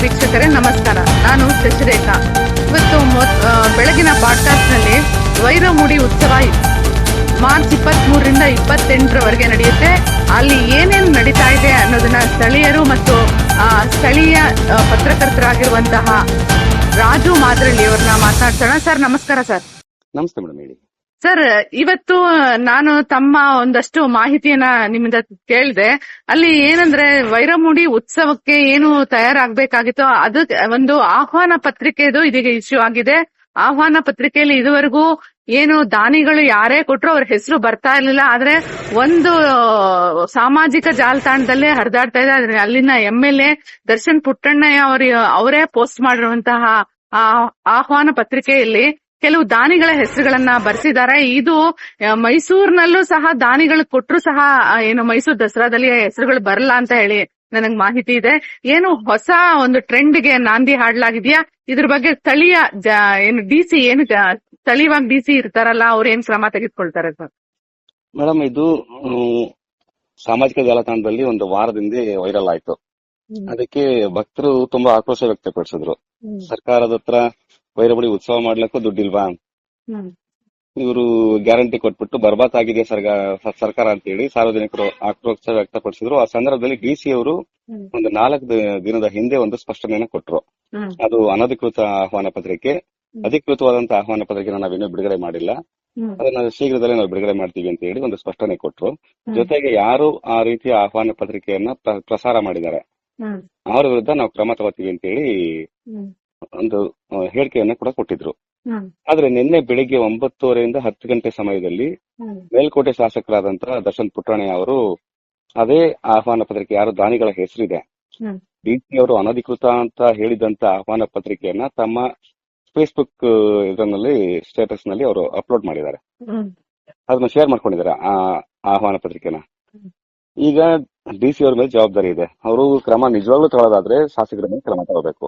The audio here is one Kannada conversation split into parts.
ವೀಕ್ಷಕರೇ ನಮಸ್ಕಾರ. ನಾನು ಶಶಿರೇಖಾ. ಇವತ್ತು ಬೆಳಗಿನ ಪಾಡ್ಕಾಸ್ಟ್ ನಲ್ಲಿ ವೈರಮುಡಿ ಉತ್ಸವ ಮಾರ್ಚ್ 23ರಿಂದ 28ರವರೆಗೆ ನಡೆಯುತ್ತೆ. ಅಲ್ಲಿ ಏನೇನು ನಡೀತಾ ಇದೆ ಅನ್ನೋದನ್ನ ಸ್ಥಳೀಯರು ಮತ್ತು ಸ್ಥಳೀಯ ಪತ್ರಕರ್ತರಾಗಿರುವಂತಹ ರಾಜು ಮಾದ್ರಳ್ಳಿ ಅವರನ್ನ ಮಾತನಾಡ್ಸೋಣ. ಸರ್ ನಮಸ್ಕಾರ. ಸರ್ ನಮಸ್ತೆ ಮೇಡಮ್, ಹೇಳಿ. ಸರ್, ಇವತ್ತು ನಾನು ತಮ್ಮ ಒಂದಷ್ಟು ಮಾಹಿತಿಯನ್ನ ನಿಮ್ಮಿಂದ ಕೇಳಿದೆ. ಅಲ್ಲಿ ಏನಂದ್ರೆ ವೈರಮುಡಿ ಉತ್ಸವಕ್ಕೆ ಏನು ತಯಾರಾಗಬೇಕಾಗಿತ್ತೋ ಅದು ಒಂದು ಆಹ್ವಾನ ಪತ್ರಿಕೆದು ಇದೀಗ ಇಶ್ಯೂ ಆಗಿದೆ. ಆಹ್ವಾನ ಪತ್ರಿಕೆಯಲ್ಲಿ ಇದುವರೆಗೂ ಏನು ದಾನಿಗಳು ಯಾರೇ ಕೊಟ್ರು ಅವ್ರ ಹೆಸರು ಬರ್ತಾ ಇರ್ಲಿಲ್ಲ. ಆದ್ರೆ ಒಂದು ಸಾಮಾಜಿಕ ಜಾಲತಾಣದಲ್ಲೇ ಹರಿದಾಡ್ತಾ ಇದೆ. ಆದ್ರೆ ಅಲ್ಲಿನ MLA ದರ್ಶನ್ ಪುಟ್ಟಣ್ಣಯ್ಯ ಅವರೇ ಪೋಸ್ಟ್ ಮಾಡಿರುವಂತಹ ಆಹ್ವಾನ ಪತ್ರಿಕೆಯಲ್ಲಿ ಕೆಲವು ದಾನಿಗಳ ಹೆಸರುಗಳನ್ನ ಬರ್ಸಿದ್ದಾರೆ. ಇದು ಮೈಸೂರಿನಲ್ಲೂ ಸಹ ದಾನಿಗಳು ಕೊಟ್ಟರು ಸಹ ಏನು ಮೈಸೂರು ದಸರಾದಲ್ಲಿ ಹೆಸರುಗಳು ಬರಲ್ಲ ಅಂತ ಹೇಳಿ ನನಗ್ ಮಾಹಿತಿ ಇದೆ. ಏನು ಹೊಸ ಒಂದು ಟ್ರೆಂಡ್ಗೆ ನಾಂದಿ ಹಾಡ್ಲಾಗಿದ್ಯಾ? ಇದ್ರ ಬಗ್ಗೆ ಸ್ಥಳೀಯ ಏನು DC ಏನು ಸ್ಥಳೀಯವಾಗಿ DC ಇರ್ತಾರಲ್ಲ ಅವ್ರು ಏನ್ ಕ್ರಮ ತೆಗೆದುಕೊಳ್ತಾರೆ ಸರ್? ಮೇಡಮ್, ಇದು ಸಾಮಾಜಿಕ ಜಾಲತಾಣದಲ್ಲಿ ಒಂದು ವಾರದಿಂದ ವೈರಲ್ ಆಯ್ತು. ಅದಕ್ಕೆ ಭಕ್ತರು ತುಂಬಾ ಆಕ್ರೋಶ ವ್ಯಕ್ತಪಡಿಸಿದ್ರು. ಸರ್ಕಾರದ ಹತ್ರ ವೈರಮುಡಿ ಉತ್ಸವ ಮಾಡ್ಲಿಕ್ಕೂ ದುಡ್ಡಿಲ್ವಾ, ಇವರು ಗ್ಯಾರಂಟಿ ಕೊಟ್ಬಿಟ್ಟು ಬರ್ಬಾತ್ ಆಗಿದೆ ಸರ್ಕಾರ ಅಂತ ಹೇಳಿ ಸಾರ್ವಜನಿಕರು ಆಕ್ರೋಶ ವ್ಯಕ್ತಪಡಿಸಿದ್ರು. ಆ ಸಂದರ್ಭದಲ್ಲಿ DC ಅವರು ಒಂದು 4 ದಿನದ ಹಿಂದೆ ಒಂದು ಸ್ಪಷ್ಟನೆಯನ್ನ ಕೊಟ್ರು. ಅದು ಅನಧಿಕೃತ ಆಹ್ವಾನ ಪತ್ರಿಕೆ, ಅಧಿಕೃತವಾದಂತಹ ಆಹ್ವಾನ ಪತ್ರಿಕೆನ ನಾವಿನ್ನೂ ಬಿಡುಗಡೆ ಮಾಡಿಲ್ಲ, ಅದನ್ನ ಶೀಘ್ರದಲ್ಲೇ ನಾವು ಬಿಡುಗಡೆ ಮಾಡ್ತೀವಿ ಅಂತ ಹೇಳಿ ಒಂದು ಸ್ಪಷ್ಟನೆ ಕೊಟ್ರು. ಜೊತೆಗೆ ಯಾರು ಆ ರೀತಿಯ ಆಹ್ವಾನ ಪತ್ರಿಕೆಯನ್ನ ಪ್ರಸಾರ ಮಾಡಿದ್ದಾರೆ ಅವರ ವಿರುದ್ಧ ನಾವು ಕ್ರಮ ತಗೋತೀವಿ ಅಂತ ಹೇಳಿ ಒಂದು ಹೇಳಿಕೆಯನ್ನ ಕೂಡ ಕೊಟ್ಟಿದ್ರು. ಆದ್ರೆ ನಿನ್ನೆ ಬೆಳಿಗ್ಗೆ 9:30ರಿಂದ 10 ಗಂಟೆ ಸಮಯದಲ್ಲಿ ಮೇಲ್ಕೋಟೆ ಶಾಸಕರಾದಂತಹ ದರ್ಶನ್ ಪುಟ್ಟಣ್ಣಯ್ಯ ಅವರು ಅದೇ ಆಹ್ವಾನ ಪತ್ರಿಕೆ ಯಾರು ದಾನಿಗಳ ಹೆಸರಿದೆ DC ಅವರು ಅನಧಿಕೃತ ಅಂತ ಹೇಳಿದಂತ ಆಹ್ವಾನ ಪತ್ರಿಕೆಯನ್ನ ತಮ್ಮ ಫೇಸ್ಬುಕ್ ಇದರಲ್ಲಿ ಸ್ಟೇಟಸ್ ನಲ್ಲಿ ಅವರು ಅಪ್ಲೋಡ್ ಮಾಡಿದ್ದಾರೆ. ಅದನ್ನ ಶೇರ್ ಮಾಡ್ಕೊಂಡಿದ್ದಾರೆ ಆ ಆಹ್ವಾನ ಪತ್ರಿಕೆನ. ಈಗ DC ಅವ್ರ ಮೇಲೆ ಜವಾಬ್ದಾರಿ ಇದೆ. ಅವರು ಕ್ರಮ ನಿಜವಾಗ್ಲೂ ತಗೊಳ್ಳೋದಾದ್ರೆ ಶಾಸಕರ ಮೇಲೆ ಕ್ರಮ ತಗೋಬೇಕು.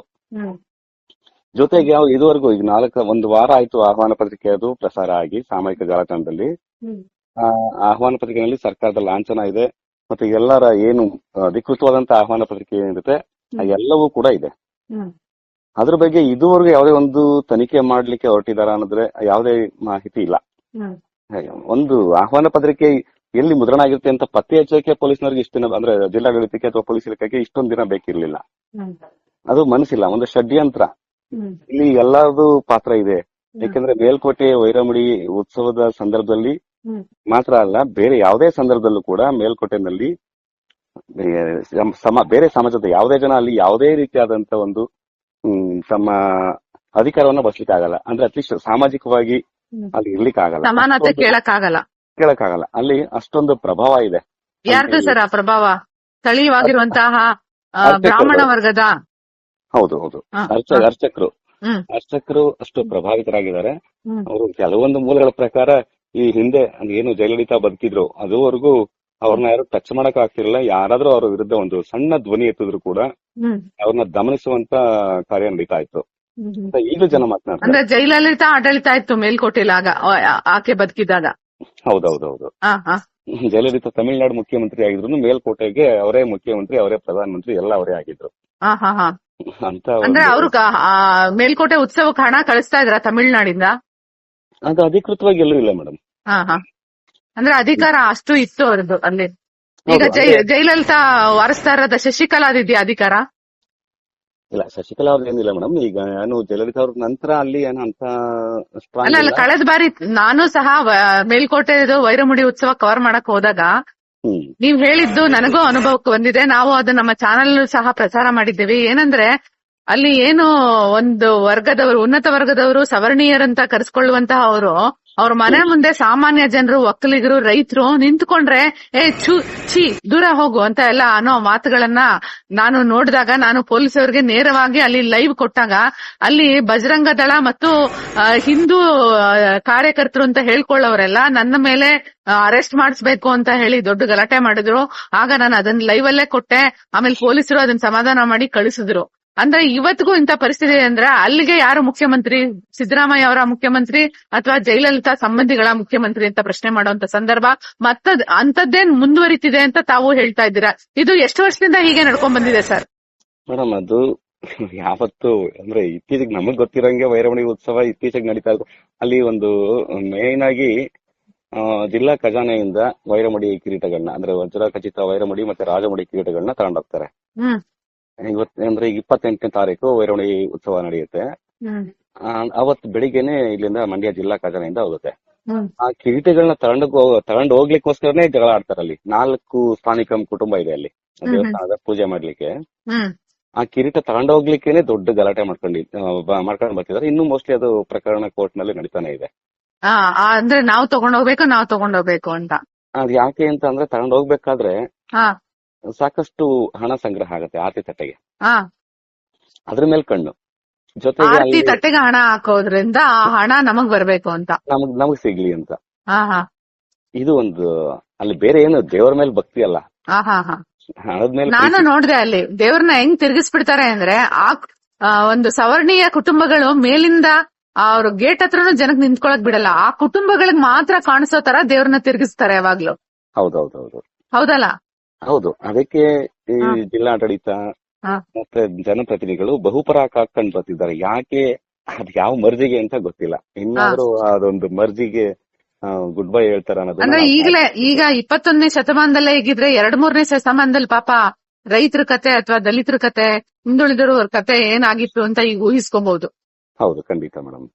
ಜೊತೆಗೆ ಅವ್ರು ಇದುವರೆಗೂ ಈಗ 1 ವಾರ ಆಯ್ತು ಆಹ್ವಾನ ಪತ್ರಿಕೆ ಅದು ಪ್ರಸಾರ ಆಗಿ ಸಾಮಾಜಿಕ ಜಾಲತಾಣದಲ್ಲಿ. ಆಹ್ವಾನ ಪತ್ರಿಕೆಯಲ್ಲಿ ಸರ್ಕಾರದ ಲಾಂಛನ ಇದೆ, ಮತ್ತೆ ಎಲ್ಲರ ಏನು ಅಧಿಕೃತವಾದಂತ ಆಹ್ವಾನ ಪತ್ರಿಕೆ ಏನಿರುತ್ತೆ ಎಲ್ಲವೂ ಕೂಡ ಇದೆ. ಅದ್ರ ಬಗ್ಗೆ ಇದುವರೆಗೂ ಯಾವುದೇ ಒಂದು ತನಿಖೆ ಮಾಡ್ಲಿಕ್ಕೆ ಹೊರಟಿದಾರ ಅನ್ನೋದ್ರೆ ಯಾವುದೇ ಮಾಹಿತಿ ಇಲ್ಲ. ಒಂದು ಆಹ್ವಾನ ಪತ್ರಿಕೆ ಎಲ್ಲಿ ಮುದ್ರಣ ಆಗಿರುತ್ತೆ ಅಂತ ಪತ್ತೆ ಹಚ್ಚೋಕೆ ಪೊಲೀಸ್ನವ್ರಿಗೆ ಇಷ್ಟ ದಿನ, ಅಂದ್ರೆ ಜಿಲ್ಲಾಡಳಿತಕ್ಕೆ ಅಥವಾ ಪೊಲೀಸ್ ಇಲಾಖೆಗೆ ಇಷ್ಟೊಂದು ದಿನ ಬೇಕಿರ್ಲಿಲ್ಲ. ಅದು ಮನಸ್ಸಿಲ್ಲ, ಒಂದು ಷಡ್ಯಂತ್ರ. ಇಲ್ಲಿ ಎಲ್ಲರದು ಪಾತ್ರ ಇದೆ. ಯಾಕಂದ್ರೆ ಮೇಲ್ಕೋಟೆ ವೈರಮುಡಿ ಉತ್ಸವದ ಸಂದರ್ಭದಲ್ಲಿ ಮಾತ್ರ ಅಲ್ಲ, ಬೇರೆ ಯಾವುದೇ ಸಂದರ್ಭದಲ್ಲೂ ಕೂಡ ಮೇಲ್ಕೋಟೆನಲ್ಲಿ ಬೇರೆ ಸಮಾಜದ ಯಾವುದೇ ಜನ ಅಲ್ಲಿ ಯಾವುದೇ ರೀತಿಯಾದಂತ ಒಂದು ತಮ್ಮ ಅಧಿಕಾರವನ್ನ ಬಳಸ್ಲಿಕ್ಕೆ ಆಗಲ್ಲ. ಅಂದ್ರೆ ಅಟ್ಲೀಸ್ಟ್ ಸಾಮಾಜಿಕವಾಗಿ ಅಲ್ಲಿ ಇರ್ಲಿಕ್ಕೆ ಆಗಲ್ಲ, ಸಮಾನತೆ ಕೇಳಕ್ಕಾಗಲ್ಲ. ಅಲ್ಲಿ ಅಷ್ಟೊಂದು ಪ್ರಭಾವ ಇದೆ. ಯಾರ್ದು ಸರ್ ಆ ಪ್ರಭಾವ? ಸ್ಥಳೀಯವಾಗಿರುವಂತಹ ಬ್ರಾಹ್ಮಣ ವರ್ಗದ? ಹೌದು, ಅರ್ಚಕರು ಅಷ್ಟು ಪ್ರಭಾವಿತರಾಗಿದ್ದಾರೆ. ಅವರು ಕೆಲವೊಂದು ಮೂಲಗಳ ಪ್ರಕಾರ ಈ ಹಿಂದೆ ಏನು ಜಯಲಲಿತಾ ಬದುಕಿದ್ರು ಅದುವರೆಗೂ ಅವ್ರನ್ನ ಯಾರು ಟಚ್ ಮಾಡಕ್ ಆಗ್ತಿರಲಿಲ್ಲ. ಯಾರಾದ್ರೂ ಅವ್ರ ವಿರುದ್ಧ ಒಂದು ಸಣ್ಣ ಧ್ವನಿ ಎತ್ತಿದ್ರು ಕೂಡ ಅವ್ರನ್ನ ದಮನಿಸುವಂತ ಕಾರ್ಯ ನಡೀತಾ ಇತ್ತು. ಈಗಲೂ ಜನ ಮಾತನಾಡ್ತಾರೆ. ಅಂದ್ರೆ ಜಯಲಲಿತಾ ಆಡಳಿತ ಇತ್ತು ಮೇಲ್ಕೋಟೆಲಿ ಆಕೆ ಬದುಕಿದಾಗ? ಹೌದೌದೌದು. ಜಯಲಲಿತಾ ತಮಿಳುನಾಡು ಮುಖ್ಯಮಂತ್ರಿ ಆಗಿದ್ರು, ಮೇಲ್ಕೋಟೆಗೆ ಅವರೇ ಮುಖ್ಯಮಂತ್ರಿ, ಅವರೇ ಪ್ರಧಾನಮಂತ್ರಿ, ಎಲ್ಲ ಅವರೇ ಆಗಿದ್ರು ಅಂತ. ಅಂದ್ರೆ ಅವ್ರು ಮೇಲ್ಕೋಟೆ ಉತ್ಸವಕ್ಕೆ ಹಣ ಕಳಿಸ್ತಾ ಇದ್ರ ತಮಿಳುನಾಡಿಂದ? ಅದು ಅಧಿಕೃತವಾಗಿ ಎಲ್ಲೂ ಇಲ್ಲ ಮೇಡಮ್. ಅಂದ್ರೆ ಅಧಿಕಾರ ಅಷ್ಟು ಇತ್ತು ಅವ್ರದ್ದು ಅಲ್ಲಿ. ಈಗ ಜಯಲಲಿತಾ ವಾರಸ್ದಾರದ ಶಶಿಕಲಾದಿದ್ಯಾ ಅಧಿಕಾರ? ಇಲ್ಲ, ಶಶಿಕಲಾ ಅವ್ರದ್ದು ಏನಿಲ್ಲ ಮೇಡಮ್. ಈಗ ನಾನು ಜಯಲಲಿತಾ ಅವ್ರ ನಂತರ ಅಲ್ಲಿ ಏನೋ ಅಂತ ಅಲ್ಲ, ಕಳೆದ ಬಾರಿ ನಾನು ಸಹ ಮೇಲ್ಕೋಟೆ ವೈರಮುಡಿ ಉತ್ಸವ ಕವರ್ ಮಾಡಕ್ ಹೋದಾಗ ನೀವ್ ಹೇಳಿದ್ದು ನನಗೂ ಅನುಭವಕ್ಕೆ ಬಂದಿದೆ. ನಾವು ಅದು ನಮ್ಮ ಚಾನೆಲ್ ಸಹ ಪ್ರಸಾರ ಮಾಡಿದ್ದೇವೆ. ಏನಂದ್ರೆ ಅಲ್ಲಿ ಏನು ಒಂದು ವರ್ಗದವರು, ಉನ್ನತ ವರ್ಗದವರು, ಸವರ್ಣೀಯರಂತ ಕರೆಸ್ಕೊಳ್ಳುವಂತಹ ಅವ್ರ ಮನೆ ಮುಂದೆ ಸಾಮಾನ್ಯ ಜನರು, ಒಕ್ಕಲಿಗರು, ರೈತರು ನಿಂತ್ಕೊಂಡ್ರೆ ಛೀ ದೂರ ಹೋಗು ಅಂತ ಎಲ್ಲ ಅನ್ನೋ ಮಾತುಗಳನ್ನ ನಾನು ನೋಡಿದಾಗ, ನಾನು ಪೊಲೀಸರಿಗೆ ನೇರವಾಗಿ ಅಲ್ಲಿ ಲೈವ್ ಕೊಟ್ಟಾಗ ಅಲ್ಲಿ ಬಜರಂಗ ದಳ ಮತ್ತು ಹಿಂದೂ ಕಾರ್ಯಕರ್ತರು ಅಂತ ಹೇಳ್ಕೊಳ್ಳೋರೆಲ್ಲ ನನ್ನ ಮೇಲೆ ಅರೆಸ್ಟ್ ಮಾಡಿಸ್ಬೇಕು ಅಂತ ಹೇಳಿ ದೊಡ್ಡ ಗಲಾಟೆ ಮಾಡಿದ್ರು. ಆಗ ನಾನು ಅದನ್ನ ಲೈವ್ ಅಲ್ಲೇ ಕೊಟ್ಟೆ. ಆಮೇಲೆ ಪೊಲೀಸರು ಅದನ್ನ ಸಮಾಧಾನ ಮಾಡಿ ಕಳಿಸಿದ್ರು. ಅಂದ್ರೆ ಇವತ್ತಿಗೂ ಇಂಥ ಪರಿಸ್ಥಿತಿ ಅಂದ್ರೆ ಅಲ್ಲಿಗೆ ಯಾರು ಮುಖ್ಯಮಂತ್ರಿ, ಸಿದ್ದರಾಮಯ್ಯ ಅವರ ಮುಖ್ಯಮಂತ್ರಿ ಅಥವಾ ಜಯಲಲಿತಾ ಸಂಬಂಧಿಗಳ ಮುಖ್ಯಮಂತ್ರಿ ಅಂತ ಪ್ರಶ್ನೆ ಮಾಡುವಂತ ಸಂದರ್ಭ ಅಂತದ್ದೇನ್ ಮುಂದುವರಿತಿದೆ ಅಂತ ತಾವು ಹೇಳ್ತಾ ಇದ್ದೀರಾ. ಇದು ಎಷ್ಟು ವರ್ಷದಿಂದ ಹೀಗೆ ನಡ್ಕೊಂಡ್ ಬಂದಿದೆ ಸರ್? ಮೇಡಮ್, ಅದು ಯಾವತ್ತು ಅಂದ್ರೆ ಇತ್ತೀಚೆಗೆ ನಮಗ್ ಗೊತ್ತಿರಂಗೆ ವೈರಮಣಿ ಉತ್ಸವ ಇತ್ತೀಚೆಗೆ ನಡೀತಾ ಇದೆ. ಅಲ್ಲಿ ಒಂದು ಮೇನ್ ಆಗಿ ಜಿಲ್ಲಾ ಖಜಾನೆಯಿಂದ ವೈರಮಡಿ ಕಿರೀಟಗಳನ್ನ ಅಂದ್ರೆ ವಜ್ರ ಖಚಿತ ವೈರಮಡಿ ಮತ್ತೆ ರಾಜಮಡಿ ಕಿರೀಟಗಳನ್ನ ತಗೊಂಡೋಗ್ತಾರೆ. ಹ್ಮ್ ಅಂದ್ರೆ 28ನೇ ತಾರೀಕು ವೈರಮಣಿ ಉತ್ಸವ ನಡೆಯುತ್ತೆ. ಹ್ಮ್ ಅವತ್ತು ಬೆಳಿಗ್ಗೆನೆ ಇಲ್ಲಿಂದ ಮಂಡ್ಯ ಜಿಲ್ಲಾ ಖಜಾನೆಯಿಂದ ಹೋಗುತ್ತೆ. ಹ್ಮ್ ಆ ಕಿರೀಟಗಳನ್ನ ತಗೊಂಡು ಹೋಗ್ಲಿಕ್ಕೋಸ್ಕರನೇ ಜಗಳ ಆಡ್ತಾರೆ. ಅಲ್ಲಿ 4 ಸ್ಥಾನಿಕ ಕುಟುಂಬ ಇದೆ ಅಲ್ಲಿ ದೇವಸ್ಥಾನದ ಪೂಜೆ ಮಾಡ್ಲಿಕ್ಕೆ. ಹ್ಮ್ ಆ ಕಿರೀಟ ತಗೊಂಡೋಗ್ಲಿಕ್ಕೇನೆ ದೊಡ್ಡ ಗಲಾಟೆ ಮಾಡ್ಕೊಂಡು ಬರ್ತಿದ್ದಾರೆ. ಇನ್ನು ಮೋಸ್ಟ್ಲಿ ಅದು ಪ್ರಕರಣ ಕೋರ್ಟ್ ನಲ್ಲಿ ನಡೀತಾನೆ ಇದೆ. ಅಂದ್ರೆ ನಾವು ತಗೊಂಡೋಗ್ಬೇಕು ಅಂತ. ಅದ್ ಯಾಕೆ ಅಂತ ಅಂದ್ರೆ ತಗೊಂಡೋಗ್ಬೇಕಾದ್ರೆ ಹಾ ಸಾಕಷ್ಟು ಹಣ ಸಂಗ್ರಹ ಆಗತ್ತೆ ಆರತಿ ತಟ್ಟೆಗೆ. ಹಾ ಅದ್ರ ಮೇಲೆ ಕಣ್ಣು. ಜೊತೆಗೆ ಆರತಿ ಅಲ್ಲಿ ತಟ್ಟೆಗೆ ಹಣ ಹಾಕೋದ್ರಿಂದ ಆ ಹಣ ನಮಗ್ ಬರ್ಬೇಕು ಅಂತ. ನಮಗ್ ಸಿಗ್ಲಿ ಅಂತ. ಹಾ ಹಾ ಇದು ಒಂದು ಅಲ್ಲಿ ಬೇರೆ ಏನು ದೇವರ ಮೇಲೆ ಭಕ್ತಿ ಅಲ್ಲ, ಹಾ ಹಾ ಹಾ ಹಣದ ಮೇಲೆ ನಾನು ನೋಡ್ದೆ ಅಲ್ಲಿ ದೇವ್ರನ್ನ ಹೆಂಗ್ ತಿರ್ಗಿಸ್ಬಿಡ್ತಾರೆ ಅಂದ್ರೆ ಒಂದು ಸವರ್ಣೀಯ ಕುಟುಂಬಗಳು ಮೇಲಿಂದ ಅವ್ರ ಗೇಟ್ ಹತ್ರನು ಜನಕ್ ನಿಂತ್ಕೊಳಕ್ ಬಿಡಲ್ಲ. ಆ ಕುಟುಂಬಗಳಿಗೆ ಮಾತ್ರ ಕಾಣಿಸೋ ತರ ದೇವ್ರನ್ನ ತಿರ್ಗಿಸ್ತಾರೆ ಯಾವಾಗ್ಲೂ. ಹೌದೌದೌದು ಹೌದಲ್ಲ? ಹೌದು. ಅದಕ್ಕೆ ಈ ಜಿಲ್ಲಾಡಳಿತ ಮತ್ತೆ ಜನಪ್ರತಿನಿಧಿಗಳು ಬಹುಪರಾಗ ಹಾಕೊಂಡ್ ಬರ್ತಿದ್ದಾರೆ. ಯಾಕೆ ಅದ್ ಯಾವ ಮರ್ಜಿಗೆ ಅಂತ ಗೊತ್ತಿಲ್ಲ. ಇನ್ನಾದ್ರೂ ಅದೊಂದು ಮರ್ಜಿಗೆ ಗುಡ್ ಬೈ ಹೇಳ್ತಾರ ಅನ್ನೋದು. ಅಂದ್ರೆ ಈಗ 21ನೇ ಶತಮಾನದಲ್ಲೇ ಹೇಗಿದ್ರೆ 2-3ನೇ ಶತಮಾನದಲ್ಲಿ ಪಾಪ ರೈತರ ಕತೆ ಅಥವಾ ದಲಿತರ ಕತೆ ಹಿಂದುಳಿದವ್ರ ಕತೆ ಏನಾಗಿತ್ತು ಅಂತ ಈಗ ಊಹಿಸ್ಕೋಬಹುದು. ಹೌದು, ಖಂಡಿತ ಮೇಡಮ್.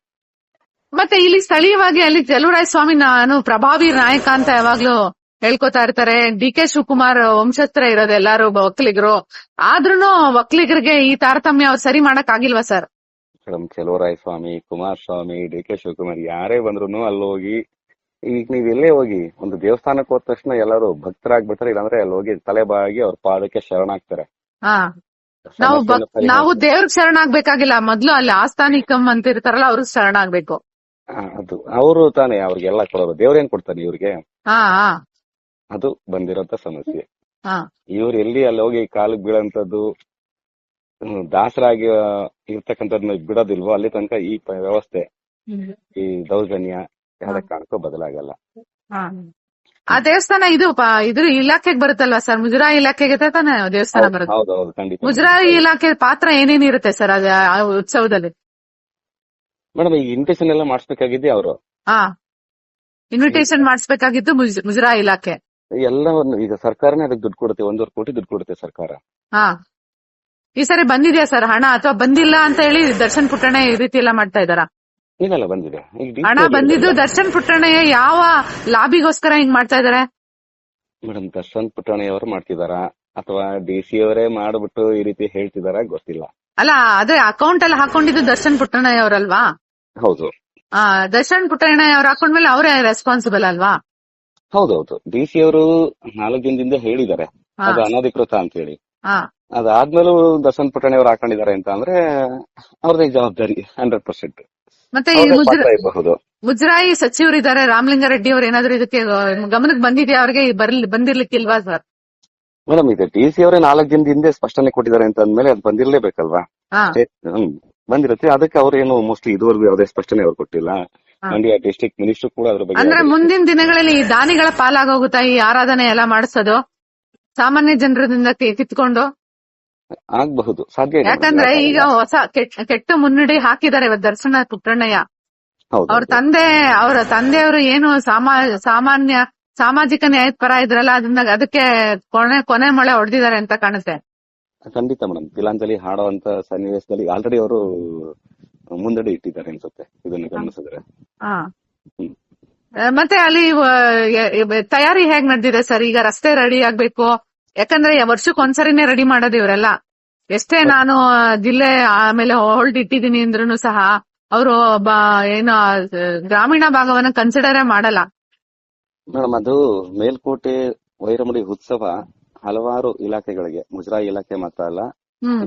ಮತ್ತೆ ಇಲ್ಲಿ ಸ್ಥಳೀಯವಾಗಿ ಅಲ್ಲಿ ಚಲುವರಾಯ ಸ್ವಾಮಿ ನಾನು ಪ್ರಭಾವಿ ನಾಯಕ ಅಂತ ಯಾವಾಗ್ಲೂ ಹೇಳ್ಕೊತಾ ಇರ್ತಾರೆ. ಡಿ.ಕೆ. ಶಿವಕುಮಾರ್ ವಂಶಸ್ತ್ರ ಇರೋದು ಎಲ್ಲಾರು ಒಕ್ಕಲಿಗರು. ಆದ್ರೂನು ಒಕ್ಕಲಿಗರಿಗೆ ಈ ತಾರತಮ್ಯ ಅವ್ರು ಸರಿ ಮಾಡಕ್ ಆಗಿಲ್ವಾ ಸರ್? ಮೇಡಮ್, ಚಲುವರಾಯ ಸ್ವಾಮಿ, ಕುಮಾರಸ್ವಾಮಿ, ಡಿ.ಕೆ. ಶಿವಕುಮಾರ್ ಯಾರೇ ಬಂದ್ರು ಅಲ್ಲಿ ಹೋಗಿ, ಈಗ ನೀವ್ ಎಲ್ಲೇ ಹೋಗಿ ಒಂದು ದೇವಸ್ಥಾನಕ್ಕೆ ಹೋದ ತಕ್ಷಣ ಎಲ್ಲರೂ ಭಕ್ತರಾಗ್ಬಿಡ್ತಾರೆ. ಇಲ್ಲಾಂದ್ರೆ ಅಲ್ಲಿ ಹೋಗಿ ತಲೆಬಾಗಿ ಅವ್ರ ಪಾದಕ್ಕೆ ಶರಣಾಗ್ತಾರೆ. ನಾವು ದೇವ್ರಿಗೆ ಶರಣಾಗ್ಬೇಕಾಗಿಲ್ಲ, ಮೊದ್ಲು ಅಲ್ಲಿ ಆಸ್ಥಾನಿಕಂ ಅಂತ ಇರ್ತಾರಲ್ಲ ಅವ್ರಿಗೆ ಶರಣಾಗ್ಬೇಕು. ಅದು ಅವರು ತಾನೇ ಅವ್ರಿಗೆಲ್ಲ ಕೊಡೋರು. ದೇವ್ರೇನ್ ಕೊಡ್ತಾನೆ ಇವ್ರಿಗೆ? ಅದು ಬಂದಿರೋಂತ ಸಮಸ್ಯೆ. ಇವ್ರು ಎಲ್ಲಿ ಅಲ್ಲಿ ಹೋಗಿ ಕಾಲಿಗೆ ಬೀಳಂತದ್ದು, ದಾಸರಾಗಿ ಇರ್ತಕ್ಕಂಥದ್ನ ಬಿಡೋದಿಲ್ವೋ ಅಲ್ಲಿ ತನಕ ಈ ವ್ಯವಸ್ಥೆ, ಈ ದೌರ್ಜನ್ಯ ಯಾವ್ದ ಕಾರಣಕ್ಕೂ ಬದಲಾಗಲ್ಲ. ಆ ದೇವಸ್ಥಾನ ಇದ್ರ ಇಲಾಖೆಗೆ ಬರುತ್ತಲ್ವಾ ಸರ್? ಮುಜರಾಯಿ ಇಲಾಖೆಗೆ ತಾನೇ ದೇವಸ್ಥಾನ ಬರುತ್ತೆ? ಹೌದೌದು, ಖಂಡಿತ. ಮುಜರಾಯಿ ಇಲಾಖೆ ಪಾತ್ರ ಏನೇನಿರುತ್ತೆ ಸರ್ ಅದ ಉತ್ಸವದಲ್ಲಿ? ಮೇಡಮ್, ಈಗ ಇನ್ವಿಟೇಷನ್ ಎಲ್ಲ ಮಾಡಿಸ್ಬೇಕಾಗಿದ್ದೆ ಅವರು. ಇನ್ವಿಟೇಷನ್ ಮಾಡಿಸ್ಬೇಕಾಗಿದ್ದು ಮುಜರಾಯಿ ಇಲಾಖೆ. ಎಲ್ಲವನ್ನು ಈಗ ಸರ್ಕಾರನೇ ಅದಕ್ಕೆ ದುಡ್ಡು ಕೊಡುತ್ತೆ. 1.5 ಕೋಟಿ ದುಡ್ಡು ಕೊಡುತ್ತೆ ಸರ್ಕಾರ. ಈ ಸರಿ ಬಂದಿದ್ಯಾ ಸರ್ ಹಣ, ಅಥವಾ ಬಂದಿಲ್ಲ ಅಂತ ಹೇಳಿ ದರ್ಶನ್ ಪುಟ್ಟಣ್ಣ ಈ ರೀತಿ ಎಲ್ಲ ಮಾಡ್ತಾ ಇದಾರಾ? ಇದೆಲ್ಲ ಬಂದಿದೆ ಹಣ ಬಂದಿದ್ದು. ದರ್ಶನ್ ಪುಟ್ಟಣ್ಣಯ್ಯ ಯಾವ ಲಾಬಿಗೋಸ್ಕರ ಹಿಂಗ್ ಮಾಡ್ತಾ ಇದಾರೆ ಮೇಡಮ್? ದರ್ಶನ್ ಪುಟ್ಟಣ್ಣಯ್ಯವರು ಮಾಡ್ತಿದಾರಾ ಅಥವಾ ಡಿ.ಸಿ ಅವರೇ ಮಾಡ್ಬಿಟ್ಟು ಈ ರೀತಿ ಹೇಳ್ತಿದಾರ ಗೊತ್ತಿಲ್ಲ. ಅಲ್ಲ, ಅದೇ ಅಕೌಂಟ್ ಅಲ್ಲಿ ಹಾಕೊಂಡಿದ್ದು ದರ್ಶನ್ ಪುಟ್ಟಣ್ಣಯ್ಯ ಅವರಲ್ವಾ? ಹೌದು. ದರ್ಶನ್ ಪುಟ್ಟಣ್ಣಯ್ಯ ಅವ್ರು ಹಾಕೊಂಡ್ಮೇಲೆ ಅವರೇ ರೆಸ್ಪಾನ್ಸಿಬಲ್ ಅಲ್ವಾ? ಹೌದೌದು. ಡಿ.ಸಿ ಅವರು 4 ದಿನದಿಂದ ಹೇಳಿದ್ದಾರೆ ಅದು ಅನಧಿಕೃತ ಅಂತ ಹೇಳಿ. ಅದಾದ್ಮೇಲೂ ದರ್ಶನ್ ಪುಟ್ಟಣ್ಣಯ್ಯವರು ಹಾಕೊಂಡಿದ್ದಾರೆ ಅಂತ ಅಂದ್ರೆ ಅವ್ರದೇ ಜವಾಬ್ದಾರಿ 100%. ಮತ್ತೆ ಮುಜರಾಯಿ ಸಚಿವರಿದ್ದಾರೆ ರಾಮಲಿಂಗಾರೆಡ್ಡಿ ಅವರು, ಏನಾದ್ರು ಇದಕ್ಕೆ ಗಮನಕ್ಕೆ ಬಂದಿದೆಯಾ? ಅವ್ರಿಗೆ ಬಂದಿರ್ಲಿಕ್ಕಿಲ್ವಾ ಸರ್? ಮೇಡಮ್, ಈಗ ಡಿ.ಸಿ ಅವರೇ 4 ದಿನದ ಹಿಂದೆ ಸ್ಪಷ್ಟನೆ ಕೊಟ್ಟಿದ್ದಾರೆ ಅಂತ ಅಂದ್ಮೇಲೆ ಅದು ಬಂದಿರ್ಲೇಬೇಕಲ್ವಾ? ಬಂದಿರುತ್ತೆ. ಅದಕ್ಕೆ ಅವ್ರೇನು ಮೋಸ್ಟ್ಲಿ ಇದುವರೆಗೂ ಯಾವುದೇ ಸ್ಪಷ್ಟನೆ ಅವ್ರು ಕೊಟ್ಟಿಲ್ಲ. ಮಂಡ್ಯ ಡಿಸ್ಟ್ರಿಕ್ಟ್ ಮಿನಿಸ್ಟರ್ ಕೂಡ ಅದ್ರ ಬಗ್ಗೆ. ಅಂದ್ರೆ ಮುಂದಿನ ದಿನಗಳಲ್ಲಿ ಈ ದಾನಿಗಳ ಪಾಲಾಗೋಗುತ್ತಾ ಈ ಆರಾಧನೆ ಎಲ್ಲ ಮಾಡಿಸೋದು? ಸಾಮಾನ್ಯ ಜನರಿಂದ ಕಿತ್ಕೊಂಡು ಆಗ್ಬಹುದು, ಸಾಧ್ಯ. ಯಾಕಂದ್ರೆ ಈಗ ಹೊಸ ಕೆಟ್ಟ ಮುನ್ನುಡಿ ಹಾಕಿದ್ದಾರೆ ಇವತ್ತು ದರ್ಶನ ಪುಟ್ಟಣ್ಣಯ್ಯ. ಅವ್ರ ತಂದೆಯವರು ಏನು ಸಾಮಾಜಿಕ ನ್ಯಾಯದ ಪರ ಇದ್ರಲ್ಲ, ಅದಕ್ಕೆ ಕೊನೆ ಮೊಳೆ ಹೊಡೆದಿದ್ದಾರೆ ಅಂತ ಕಾಣುತ್ತೆ. ಖಂಡಿತ ಮೇಡಮ್. ತಿಲಾಂಜಲಿ ಹಾಡುವಂತ ಸನ್ನಿವೇಶದಲ್ಲಿ ಆಲ್ರೆಡಿ ಅವರು ಮುಂದಡಿ ಇಟ್ಟಿದ್ದಾರೆ ಅನ್ಸುತ್ತೆ, ಇದನ್ನು ಗಮನಿಸಿದ್ರೆ. ಮತ್ತೆ ಅಲ್ಲಿ ತಯಾರಿ ಹೇಗ್ ನಡೆದಿದೆ ಸರ್? ಈಗ ರಸ್ತೆ ರೆಡಿ ಆಗ್ಬೇಕು, ಯಾಕಂದ್ರೆ ವರ್ಷಕ್ಕೊಂದ್ಸರಿನೇ ರೆಡಿ ಮಾಡೋದು ಇವರೆಲ್ಲ. ಎಷ್ಟೇ ನಾನು ಜಿಲ್ಲೆ ಆಮೇಲೆ ಹೋಲ್ಡ್ ಇಟ್ಟಿದ್ದೀನಿ ಅಂದ್ರೂ ಸಹ ಅವರು ಏನು ಗ್ರಾಮೀಣ ಭಾಗವನ್ನ ಕನ್ಸಿಡರೇ ಮಾಡಲ್ಲ. ಮೇಡಮ್, ಅದು ಮೇಲ್ಕೋಟೆ ವೈರಮುಡಿ ಉತ್ಸವ ಹಲವಾರು ಇಲಾಖೆಗಳಿಗೆ, ಮುಜರಾಯಿ ಇಲಾಖೆ ಮಾತ್ರ ಅಲ್ಲ,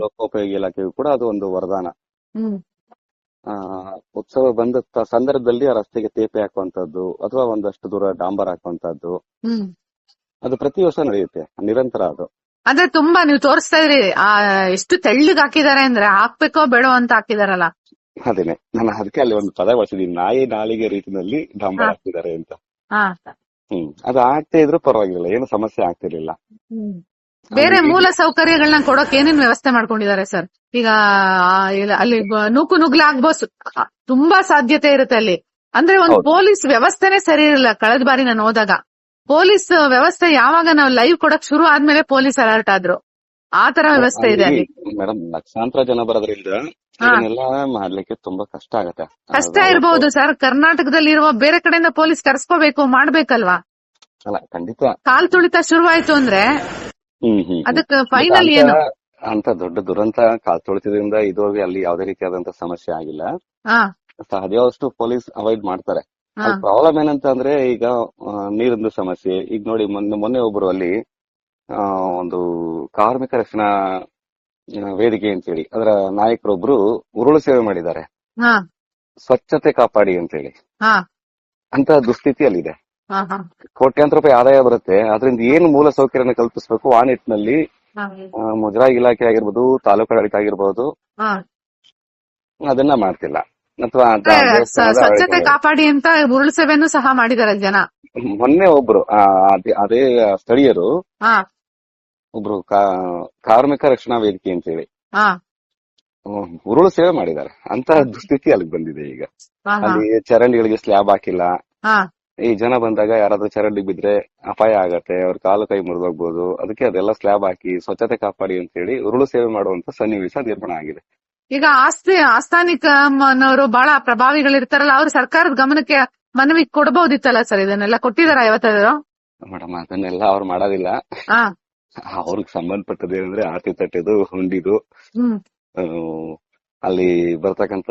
ಲೋಕೋಪಯೋಗಿ ಇಲಾಖೆಗೂ ಕೂಡ ಅದು ಒಂದು ವರದಾನ. ಉತ್ಸವ ಬಂದ ಸಂದರ್ಭದಲ್ಲಿ ಆ ರಸ್ತೆಗೆ ತೇಪೆ ಹಾಕುವಂತದ್ದು ಅಥವಾ ಒಂದಷ್ಟು ದೂರ ಡಾಂಬರ್ ಹಾಕುವಂತದ್ದು, ಅದು ಪ್ರತಿ ವರ್ಷ ನಡೆಯುತ್ತೆ, ನಿರಂತರ. ಅದು ಅದೇ ತುಂಬಾ ನೀವು ತೋರಿಸ್ತಾ ಇದ್ರಿ, ಎಷ್ಟು ತೆಳ್ಳಗ್ ಹಾಕಿದ್ದಾರೆ ಅಂದ್ರೆ ಹಾಕ್ಬೇಕೋ ಬೇಡೋ ಅಂತ ಹಾಕಿದಾರಲ್ಲ. ಅದೇನೆ, ನಾನು ಅದಕ್ಕೆ ಅಲ್ಲಿ ಒಂದು ಪದ ಬಳಸಿದೀನಿ, ನಾಯಿ ನಾಲಿಗೆ ರೀತಿನಲ್ಲಿ ಡಾಂಬರ್ ಹಾಕ್ತಿದ್ದಾರೆ ಅಂತ. ಅದು ಆಗ್ತಾ ಇದ್ರು ಪರವಾಗಿಲ್ಲ, ಏನು ಸಮಸ್ಯೆ ಆಗ್ತಿರ್ಲಿಲ್ಲ. ಬೇರೆ ಮೂಲ ಸೌಕರ್ಯಗಳನ್ನ ಕೊಡೋಕೆ ಏನೇನ್ ವ್ಯವಸ್ಥೆ ಮಾಡ್ಕೊಂಡಿದ್ದಾರೆ ಸರ್? ಈಗ ಅಲ್ಲಿ ನೂಕು ನುಗ್ಲ ಆಗ್ಬೋದು, ತುಂಬಾ ಸಾಧ್ಯತೆ ಇರುತ್ತೆ ಅಲ್ಲಿ. ಅಂದ್ರೆ ಒಂದು ಪೊಲೀಸ್ ವ್ಯವಸ್ಥೆನೇ ಸರಿ ಇರಲಿಲ್ಲ. ಕಳೆದ ಬಾರಿ ನಾನು ಹೋದಾಗ ಪೊಲೀಸ್ ವ್ಯವಸ್ಥೆ ಯಾವಾಗ ನಾವು ಲೈವ್ ಕೊಡಕ್ ಶುರು ಆದ್ಮೇಲೆ ಪೊಲೀಸ್ ಅಲರ್ಟ್ ಆದ್ರು. ಆ ತರ ವ್ಯವಸ್ಥೆ ಇದೆ ಅಲ್ಲಿ. ಮೇಡಮ್, ಲಕ್ಷಾಂತರ ಜನ ಬರೋದ್ರಿಂದ ಇದನ್ನೆಲ್ಲ ಮಾಡ್ಲಿಕ್ಕೆ ತುಂಬಾ ಕಷ್ಟ ಆಗತ್ತೆ. ಕಷ್ಟ ಇರಬಹುದು ಸರ್. ಕರ್ನಾಟಕದಲ್ಲಿ ಇರುವ ಬೇರೆ ಕಡೆಯಿಂದ ಪೊಲೀಸ್ ಕರ್ಸ್ಕೋಬೇಕು, ಮಾಡ್ಬೇಕಲ್ವಾ? ಅಲ್ಲ, ಖಂಡಿತ. ಕಾಲ್ ತುಳಿತ ಶುರುವಾಯ್ತು ಅಂದ್ರೆ ಅದಕ್ಕೆ ಫೈನಲ್ ಏನು ಅಂತ ದೊಡ್ಡ ದುರಂತ ಕಾಲ್ ತುಳಿತದಿಂದ ಇದುವರೆಗೆ ಅಲ್ಲಿ ಯಾವುದೇ ರೀತಿಯಾದಂತ ಸಮಸ್ಯೆ ಆಗಿಲ್ಲ. ಸಾಧ್ಯವಷ್ಟು ಪೊಲೀಸ್ ಅವಾಯ್ಡ್ ಮಾಡ್ತಾರೆ. ಪ್ರಾಬ್ಲಮ್ ಏನಂತ ಅಂದ್ರೆ ಈಗ ನೀರಿಂದು ಸಮಸ್ಯೆ. ಈಗ ನೋಡಿ, ಮೊನ್ನೆ ಒಬ್ರು ಅಲ್ಲಿ ಒಂದು ಕಾರ್ಮಿಕ ರಕ್ಷಣಾ ವೇದಿಕೆ ಅಂತೇಳಿ ಅದರ ನಾಯಕರೊಬ್ರು ಉರುಳು ಸೇವೆ ಮಾಡಿದ್ದಾರೆ, ಸ್ವಚ್ಛತೆ ಕಾಪಾಡಿ ಅಂತೇಳಿ. ಅಂತ ದುಸ್ಥಿತಿ ಅಲ್ಲಿದೆ. ಕೋಟ್ಯಾಂತರ ರೂಪಾಯಿ ಆದಾಯ ಬರುತ್ತೆ. ಅದರಿಂದ ಏನು ಮೂಲ ಸೌಕರ್ಯನ ಕಲ್ಪಿಸಬೇಕು ಆ ನಿಟ್ಟಿನಲ್ಲಿ ಮುಜರಾಯಿ ಇಲಾಖೆ ಆಗಿರ್ಬೋದು, ತಾಲೂಕು ಆಡಳಿತ ಆಗಿರ್ಬೋದು, ಅದನ್ನ ಮಾಡ್ತಿಲ್ಲ. ಅಥವಾ ಸ್ವಚ್ಛತೆ ಕಾಪಾಡಿ ಅಂತ ಉರುಳು ಸೇವೆಯನ್ನು ಸಹ ಮಾಡಿದಾರೆ ಜನ. ಮೊನ್ನೆ ಒಬ್ರು ಅದೇ ಸ್ಥಳೀಯರು ಒಬ್ರು ಕಾರ್ಮಿಕ ರಕ್ಷಣಾ ವೇದಿಕೆ ಅಂತೇಳಿ ಉರುಳು ಸೇವೆ ಮಾಡಿದ್ದಾರೆ. ಅಂತ ದುಸ್ಥಿತಿ ಅಲ್ಲಿಗೆ ಬಂದಿದೆ ಈಗ. ಅಲ್ಲಿ ಚರಂಡಿಗಳಿಗೆ ಸ್ಲ್ಯಾಬ್ ಹಾಕಿಲ್ಲ. ಈ ಜನ ಬಂದಾಗ ಯಾರಾದ್ರೂ ಚರಂಡಿ ಬಿದ್ರೆ ಅಪಾಯ ಆಗತ್ತೆ, ಅವ್ರ ಕಾಲು ಕೈ ಮುರಿದೋಗ್ಬೋದು. ಅದಕ್ಕೆ ಅದೆಲ್ಲ ಸ್ಲ್ಯಾಬ್ ಹಾಕಿ ಸ್ವಚ್ಛತೆ ಕಾಪಾಡಿ ಅಂತ ಹೇಳಿ ಉರುಳು ಸೇವೆ ಮಾಡುವಂತ ಸನ್ನಿವೇಶ ನಿರ್ಮಾಣ ಆಗಿದೆ. ಈಗ ಆಸ್ಥಾನಿಕನವರು ಬಹಳ ಪ್ರಭಾವಿಗಳಿರ್ತಾರಲ್ಲ, ಅವ್ರು ಸರ್ಕಾರದ ಗಮನಕ್ಕೆ ಮನವಿ ಕೊಡಬಹುದಿತ್ತಲ್ಲ ಸರ್? ಇದನ್ನೆಲ್ಲ ಕೊಟ್ಟಿದಾರ ಇವತ್ತಾದ್ರು? ಮೇಡಮ್, ಅದನ್ನೆಲ್ಲ ಅವ್ರು ಮಾಡೋದಿಲ್ಲ. ಅವ್ರಿಗೆ ಸಂಬಂಧಪಟ್ಟದೇನಂದ್ರೆ ಆರ್ತಿ ತಟ್ಟೆದು, ಹುಂಡಿದು, ಅಲ್ಲಿ ಬರ್ತಕ್ಕಂತ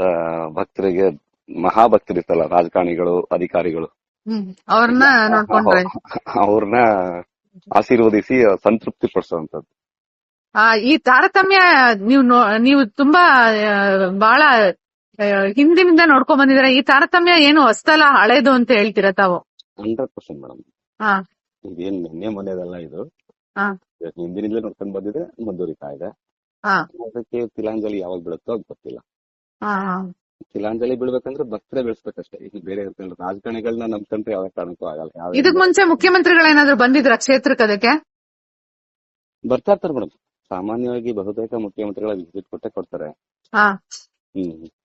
ಭಕ್ತರಿಗೆ ಮಹಾಭಕ್ತರಿರ್ತಲ್ಲ, ರಾಜಕಾರಣಿಗಳು, ಅಧಿಕಾರಿಗಳು, ಅವ್ರನ್ನ ಆಶೀರ್ವದಿಸಿ ಸಂತೃಪ್ತಿ ಪಡಿಸುವಂತದ್ದು. ಈ ತಾರತಮ್ಯ ನೀವು ತುಂಬಾ ಬಹಳ ಹಿಂದಿನಿಂದ ನೋಡ್ಕೊಂಡ್ ಬಂದಿದ್ದೀರಾ. ಈ ತಾರತಮ್ಯ ಏನು ಹೊಸದಲ್ಲ, ಹಳೇದು ಅಂತ ಹೇಳ್ತೀರಾ ತಾವು? 100% ಮೇಡಮ್. ಇದೇನ್ ನಿನ್ನೆ ಮೊನ್ನೆದಲ್ಲ, ಇದು ಹಿಂದಿನಿಂದಲೇ ನೋಡ್ಕೊಂಡ್ ಬಂದಿದೆ, ಮುಂದುವರಿತಾ ಇದೆ. ಅದಕ್ಕೆ ತಿಲಾಂಜಲಿ ಯಾವಾಗ ಬೀಳುತ್ತೋ ಅದು ಗೊತ್ತಿಲ್ಲ. ತಿಲಾಂಜಲಿ ಬೀಳ್ಬೇಕಂದ್ರೆ ಭಕ್ತರೇ ಬೆಳೆಸ್ಬೇಕಷ್ಟೇ. ಈಗ ಬೇರೆ ರಾಜಕಾರಣಿಗಳನ್ನ ನಂಬ್ಕೊಂಡ್ರೆ ಯಾವ ಕಾರಣಕ್ಕೂ ಆಗಲ್ಲ. ಇದಕ್ ಮುಂಚೆ ಮುಖ್ಯಮಂತ್ರಿಗಳೇನಾದ್ರು ಬಂದಿದ್ರ ಕ್ಷೇತ್ರಕ್ಕೆ? ಅದಕ್ಕೆ ಬರ್ತಾ ಇರ್ತಾರೆ ಮೇಡಮ್. ಸಾಮಾನ್ಯವಾಗಿ ಬಹುತೇಕ ಮುಖ್ಯಮಂತ್ರಿಗಳ ವಿಸಿಟ್ ಕೊಟ್ಟೆ ಕೊಡ್ತಾರೆ.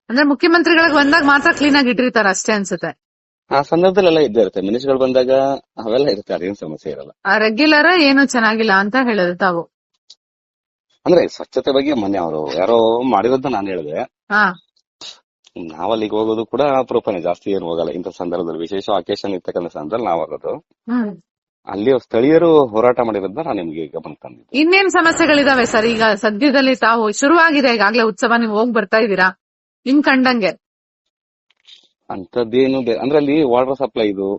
ಅಂದ್ರೆ ಮುಖ್ಯಮಂತ್ರಿಗಳಿಗೆ ಬಂದಾಗ ಮಾತ್ರ ಕ್ಲೀನ್ ಆಗಿ ಇಟ್ಟಿರ್ತಾರೆ ಅಷ್ಟೇ ಅನ್ಸುತ್ತೆ. ಆ ಸಂದರ್ಭದಲ್ಲೆಲ್ಲ ಇದ್ದೇ ಇರುತ್ತೆ. ಮಿನಿಸ್ಟರ್ಗಳು ಬಂದಾಗ ಅವೆಲ್ಲ ಇರುತ್ತೆ, ಅದೇನು ಸಮಸ್ಯೆ ಇರಲ್ಲ. ರೆಗ್ಯುಲರ್ ಏನು ಚೆನ್ನಾಗಿಲ್ಲ ಅಂತ ಹೇಳಿದ್ರು ತಾವು? ಅಂದ್ರೆ ಸ್ವಚ್ಛತೆ ಬಗ್ಗೆ ಮೊನ್ನೆ ಅವರು ಯಾರೋ ಮಾಡಿರೋದ್ ನಾನು ಹೇಳಿದೆ. ನಾವಲ್ಲಿಗೆ ಹೋಗೋದು ಕೂಡ ಅಪರೂಪನೆ, ಜಾಸ್ತಿ ಏನು ಹೋಗಲ್ಲ ಇಂಥ ಸಂದರ್ಭದಲ್ಲಿ. ವಿಶೇಷ ಅಕೇಶನ್ ಇರ್ತಕ್ಕಂಥ ಸಂದರ್ಭದಲ್ಲಿ ನಾವು ಹೋಗೋದು. ಅಲ್ಲಿ ಸ್ಥಳೀಯರು ಹೋರಾಟ ಮಾಡಿರೋದನ್ನ ನಾನು ನಿಮ್ಗೆ ಗಮನ ತಂದಿದ್ದೆ. ಇನ್ನೇನ್ ಸಮಸ್ಯೆಗಳಿದಾವೆ ಸರ್ ಈಗ ಸದ್ಯದಲ್ಲಿ? ತಾವು ಶುರುವಾಗಿದೆ ಈಗಾಗ್ಲೇ ಉತ್ಸವ, ನೀವು ಹೋಗಿ ಬರ್ತಾ ಇದ್ದೀರಾ ನಿಮ್ ಕಂಡಂಗೆ? ಅಂತದ್ದೇನು ಅಂದ್ರೆ ಅಲ್ಲಿ ವಾಟರ್ ಸಪ್ಲೈ ಇದು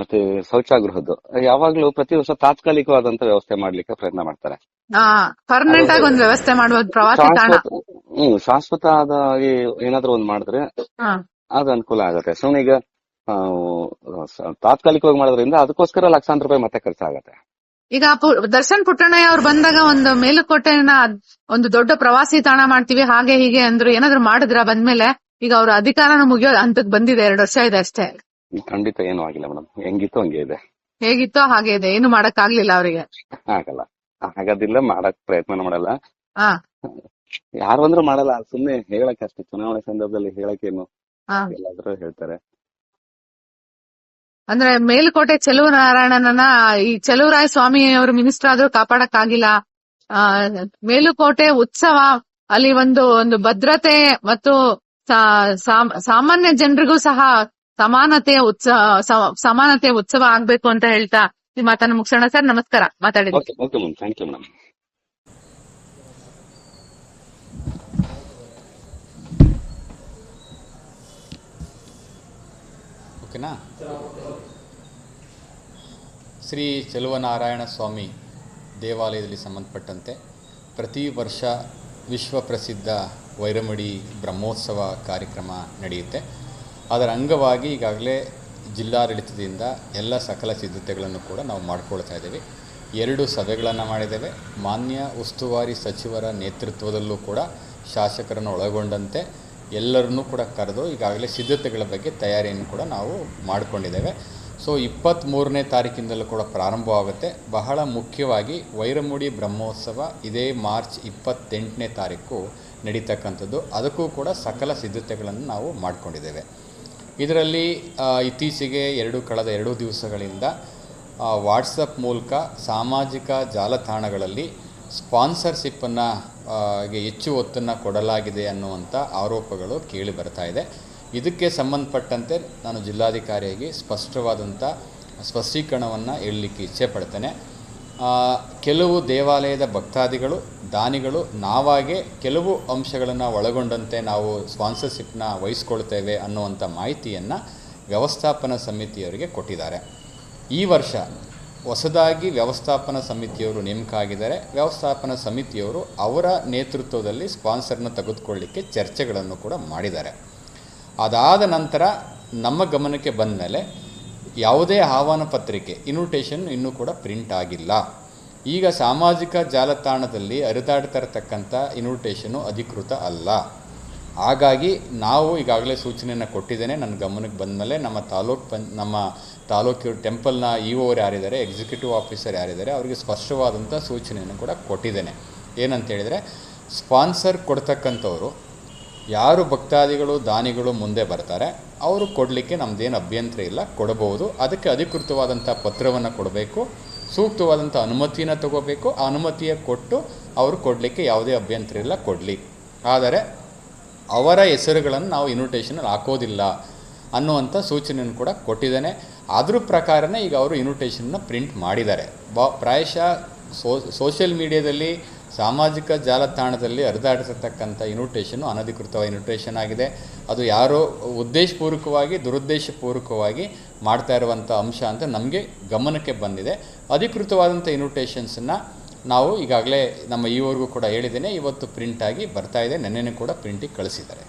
ಮತ್ತೆ ಶೌಚಾಗೃಹದ್ದು ಯಾವಾಗ್ಲೂ ಪ್ರತಿ ವರ್ಷ ತಾತ್ಕಾಲಿಕವಾದಂತ ವ್ಯವಸ್ಥೆ ಮಾಡ್ಲಿಕ್ಕೆ ಪ್ರಯತ್ನ ಮಾಡ್ತಾರೆ. ಪರ್ಮನೆಂಟ್ ಆಗಿ ಒಂದು ವ್ಯವಸ್ಥೆ ಮಾಡುವುದು, ಪ್ರವಾಸಿ ತಾಣ. ಶಾಶ್ವತ ಆದ ಏನಾದ್ರೂ ಒಂದ್ ಮಾಡಿದ್ರೆ ಅದು ಅನುಕೂಲ ಆಗತ್ತೆ. ಸುಮ್ಮನೆ ಈಗ ತಾತ್ಕಾಲಿಕವಾಗಿ ಮಾಡೋದ್ರಿಂದ ಅದಕ್ಕೋಸ್ಕರ ಲಕ್ಷಾಂತರ ರೂಪಾಯಿ ಮತ್ತೆ ಖರ್ಚಾಗತ್ತೆ. ಈಗ ದರ್ಶನ್ ಪುಟ್ಟಣ್ಣಯ್ಯ ಅವ್ರು ಬಂದಾಗ ಒಂದು ಮೇಲುಕೋಟೆನ ಒಂದು ದೊಡ್ಡ ಪ್ರವಾಸಿ ತಾಣ ಮಾಡ್ತೀವಿ ಹಾಗೆ ಹೀಗೆ ಅಂದ್ರು. ಏನಾದ್ರು ಮಾಡಿದ್ರ ಬಂದ್ಮೇಲೆ? ಈಗ ಅವ್ರ ಅಧಿಕಾರನ ಮುಗಿಯೋ ಹಂತಕ್ಕೆ ಬಂದಿದೆ, 2 ವರ್ಷ ಇದೆ ಅಷ್ಟೇ. ಖಂಡಿತ ಏನೂ ಆಗಿಲ್ಲ ಮೇಡಮ್. ಹೆಂಗಿತ್ತು ಹಂಗೆ ಇದೆ, ಹೇಗಿತ್ತೋ ಹಾಗೆ ಇದೆ. ಏನು ಮಾಡಕ್ ಆಗ್ಲಿಲ್ಲ ಅವರಿಗೆ. ಆಗಲ್ಲ, ಆಗೋದಿಲ್ಲ, ಮಾಡಕ್ ಪ್ರಯತ್ನ ಮಾಡಲ್ಲ. ಯಾರು ಅಂದ್ರೂ ಮಾಡಲ್ಲ, ಸುಮ್ನೆ ಹೇಳಕ್ ಅಷ್ಟೇ. ಚುನಾವಣೆ ಸಂದರ್ಭದಲ್ಲಿ ಹೇಳಕ್ಕೇನು ಎಲ್ಲಾದ್ರೂ ಹೇಳ್ತಾರೆ. ಅಂದ್ರೆ ಮೇಲುಕೋಟೆ ಚೆಲುವನಾರಾಯಣನ ಈ ಚೆಲುವರಾಯ ಸ್ವಾಮಿ ಅವರು ಮಿನಿಸ್ಟರ್ ಆದ್ರೂ ಕಾಪಾಡಕ್ ಆಗಿಲ್ಲ. ಮೇಲುಕೋಟೆ ಉತ್ಸವ ಅಲ್ಲಿ ಒಂದು ಭದ್ರತೆ ಮತ್ತು ಸಾಮಾನ್ಯ ಜನರಿಗೂ ಸಹ ಸಮಾನತೆಯ ಉತ್ಸವ ಆಗ್ಬೇಕು ಅಂತ ಹೇಳ್ತಾ ಈ ಮಾತನ್ನ ಮುಗಿಸೋಣ ಸರ್. ನಮಸ್ಕಾರ. ಮಾತಾಡಿದ್ವಿ. Thank you madam. ಓಕೆನಾ? ಶ್ರೀ ಚೆಲುವನಾರಾಯಣ ಸ್ವಾಮಿ ದೇವಾಲಯದಲ್ಲಿ ಸಂಬಂಧಪಟ್ಟಂತೆ ಪ್ರತಿ ವರ್ಷ ವಿಶ್ವ ಪ್ರಸಿದ್ಧ ವೈರಮುಡಿ ಬ್ರಹ್ಮೋತ್ಸವ ಕಾರ್ಯಕ್ರಮ ನಡೆಯುತ್ತೆ. ಅದರ ಅಂಗವಾಗಿ ಈಗಾಗಲೇ ಜಿಲ್ಲಾಡಳಿತದಿಂದ ಎಲ್ಲ ಸಕಲ ಸಿದ್ಧತೆಗಳನ್ನು ಕೂಡ ನಾವು ಮಾಡಿಕೊಳ್ತಾ ಇದ್ದೇವೆ. 2 ಸಭೆಗಳನ್ನು ಮಾಡಿದ್ದೇವೆ. ಮಾನ್ಯ ಉಸ್ತುವಾರಿ ಸಚಿವರ ನೇತೃತ್ವದಲ್ಲೂ ಕೂಡ ಶಾಸಕರನ್ನು ಒಳಗೊಂಡಂತೆ ಎಲ್ಲರನ್ನೂ ಕೂಡ ಕರೆದು ಈಗಾಗಲೇ ಸಿದ್ಧತೆಗಳ ಬಗ್ಗೆ ತಯಾರಿಯನ್ನು ಕೂಡ ನಾವು ಮಾಡಿಕೊಂಡಿದ್ದೇವೆ. ಸೊ 23ನೇ ತಾರೀಕಿಂದಲೂ ಕೂಡ ಪ್ರಾರಂಭವಾಗುತ್ತೆ. ಬಹಳ ಮುಖ್ಯವಾಗಿ ವೈರಮುಡಿ ಬ್ರಹ್ಮೋತ್ಸವ ಇದೇ ಮಾರ್ಚ್ 28ನೇ ತಾರೀಕು ನಡೀತಕ್ಕಂಥದ್ದು. ಅದಕ್ಕೂ ಕೂಡ ಸಕಲ ಸಿದ್ಧತೆಗಳನ್ನು ನಾವು ಮಾಡಿಕೊಂಡಿದ್ದೇವೆ. ಇದರಲ್ಲಿ ಇತ್ತೀಚೆಗೆ ಕಳೆದ 2 ದಿವಸಗಳಿಂದ ವಾಟ್ಸಪ್ ಮೂಲಕ ಸಾಮಾಜಿಕ ಜಾಲತಾಣಗಳಲ್ಲಿ ಸ್ಪಾನ್ಸರ್ಶಿಪ್ಪನ್ನು ಹೆಚ್ಚು ಒತ್ತನ್ನು ಕೊಡಲಾಗಿದೆ ಅನ್ನುವಂಥ ಆರೋಪಗಳು ಕೇಳಿ ಬರ್ತಾ ಇದೆ. ಇದಕ್ಕೆ ಸಂಬಂಧಪಟ್ಟಂತೆ ನಾನು ಜಿಲ್ಲಾಧಿಕಾರಿಯಾಗಿ ಸ್ಪಷ್ಟವಾದಂಥ ಸ್ಪಷ್ಟೀಕರಣವನ್ನು ಹೇಳಲಿಕ್ಕೆ ಇಚ್ಛೆ ಪಡ್ತೇನೆ. ಕೆಲವು ದೇವಾಲಯದ ಭಕ್ತಾದಿಗಳು ದಾನಿಗಳು ನಾವಾಗೆ ಕೆಲವು ಅಂಶಗಳನ್ನು ಒಳಗೊಂಡಂತೆ ನಾವು ಸ್ಪಾನ್ಸರ್ಶಿಪ್ನ ವಹಿಸ್ಕೊಳ್ತೇವೆ ಅನ್ನುವಂಥ ಮಾಹಿತಿಯನ್ನು ವ್ಯವಸ್ಥಾಪನಾ ಸಮಿತಿಯವರಿಗೆ ಕೊಟ್ಟಿದ್ದಾರೆ. ಈ ವರ್ಷ ಹೊಸದಾಗಿ ವ್ಯವಸ್ಥಾಪನಾ ಸಮಿತಿಯವರು ನೇಮಕ ಆಗಿದ್ದಾರೆ. ವ್ಯವಸ್ಥಾಪನಾ ಸಮಿತಿಯವರು ಅವರ ನೇತೃತ್ವದಲ್ಲಿ ಸ್ಪಾನ್ಸರ್ನ ತೆಗೆದುಕೊಳ್ಳಿಕ್ಕೆ ಚರ್ಚೆಗಳನ್ನು ಕೂಡ ಮಾಡಿದ್ದಾರೆ. ಅದಾದ ನಂತರ ನಮ್ಮ ಗಮನಕ್ಕೆ ಬಂದ ಮೇಲೆ ಯಾವುದೇ ಆಹ್ವಾನ ಪತ್ರಿಕೆ ಇನ್ವಿಟೇಷನ್ ಇನ್ನೂ ಕೂಡ ಪ್ರಿಂಟ್ ಆಗಿಲ್ಲ. ಈಗ ಸಾಮಾಜಿಕ ಜಾಲತಾಣದಲ್ಲಿ ಹರಿದಾಡ್ತಾ ಇರತಕ್ಕಂಥ ಇನ್ವಿಟೇಷನು ಅಧಿಕೃತ ಅಲ್ಲ. ಹಾಗಾಗಿ ನಾವು ಈಗಾಗಲೇ ಸೂಚನೆಯನ್ನು ಕೊಟ್ಟಿದ್ದೇನೆ. ನನ್ನ ಗಮನಕ್ಕೆ ಬಂದ ಮೇಲೆ ನಮ್ಮ ತಾಲೂಕು ಟೆಂಪಲ್ನ ಇ.ಒ. ಯಾರಿದ್ದಾರೆ, ಎಕ್ಸಿಕ್ಯೂಟಿವ್ ಆಫೀಸರ್ ಯಾರಿದ್ದಾರೆ, ಅವರಿಗೆ ಸ್ಪಷ್ಟವಾದಂಥ ಸೂಚನೆಯನ್ನು ಕೂಡ ಕೊಟ್ಟಿದ್ದೇನೆ. ಏನಂತೇಳಿದರೆ, ಸ್ಪಾನ್ಸರ್ ಕೊಡ್ತಕ್ಕಂಥವ್ರು ಯಾರು ಭಕ್ತಾದಿಗಳು ದಾನಿಗಳು ಮುಂದೆ ಬರ್ತಾರೆ ಅವರು ಕೊಡಲಿಕ್ಕೆ ನಮ್ಮದೇನು ಅಭ್ಯಂತರ ಇಲ್ಲ, ಕೊಡಬಹುದು. ಅದಕ್ಕೆ ಅಧಿಕೃತವಾದಂಥ ಪತ್ರವನ್ನು ಕೊಡಬೇಕು, ಸೂಕ್ತವಾದಂಥ ಅನುಮತಿನ ತಗೋಬೇಕು. ಆ ಅನುಮತಿಯ ಕೊಟ್ಟು ಅವರು ಕೊಡಲಿಕ್ಕೆ ಯಾವುದೇ ಅಭ್ಯಂತರ ಇಲ್ಲ, ಕೊಡಲಿ. ಆದರೆ ಅವರ ಹೆಸರುಗಳನ್ನು ನಾವು ಇನ್ವಿಟೇಷನಲ್ಲಿ ಹಾಕೋದಿಲ್ಲ ಅನ್ನುವಂಥ ಸೂಚನೆಯನ್ನು ಕೂಡ ಕೊಟ್ಟಿದ್ದೇನೆ. ಅದ್ರ ಪ್ರಕಾರನೇ ಈಗ ಅವರು ಇನ್ವಿಟೇಷನ್ನ ಪ್ರಿಂಟ್ ಮಾಡಿದ್ದಾರೆ. ಪ್ರಾಯಶಃ ಸೋಷಿಯಲ್ ಮೀಡಿಯಾದಲ್ಲಿ ಸಾಮಾಜಿಕ ಜಾಲತಾಣದಲ್ಲಿ ಹರಿದಾಡಿರ್ತಕ್ಕಂಥ ಇನ್ವಿಟೇಷನ್ನು ಅನಧಿಕೃತ ಇನ್ವಿಟೇಷನ್ ಆಗಿದೆ. ಅದು ಯಾರೋ ಉದ್ದೇಶಪೂರ್ವಕವಾಗಿ ದುರುದ್ದೇಶಪೂರ್ವಕವಾಗಿ ಮಾಡ್ತಾ ಇರುವಂಥ ಅಂಶ ಅಂತ ನಮಗೆ ಗಮನಕ್ಕೆ ಬಂದಿದೆ. ಅಧಿಕೃತವಾದಂಥ ಇನ್ವಿಟೇಷನ್ಸನ್ನು ನಾವು ಈಗಾಗಲೇ ನಮ್ಮ ಈವರೆಗೂ ಕೂಡ ಹೇಳಿದ್ದೇನೆ. ಇವತ್ತು ಪ್ರಿಂಟ್ ಆಗಿ ಬರ್ತಾ ಇದೆ. ನೆನ್ನೆನೂ ಕೂಡ ಪ್ರಿಂಟಿಗೆ ಕಳಿಸಿದ್ದಾರೆ.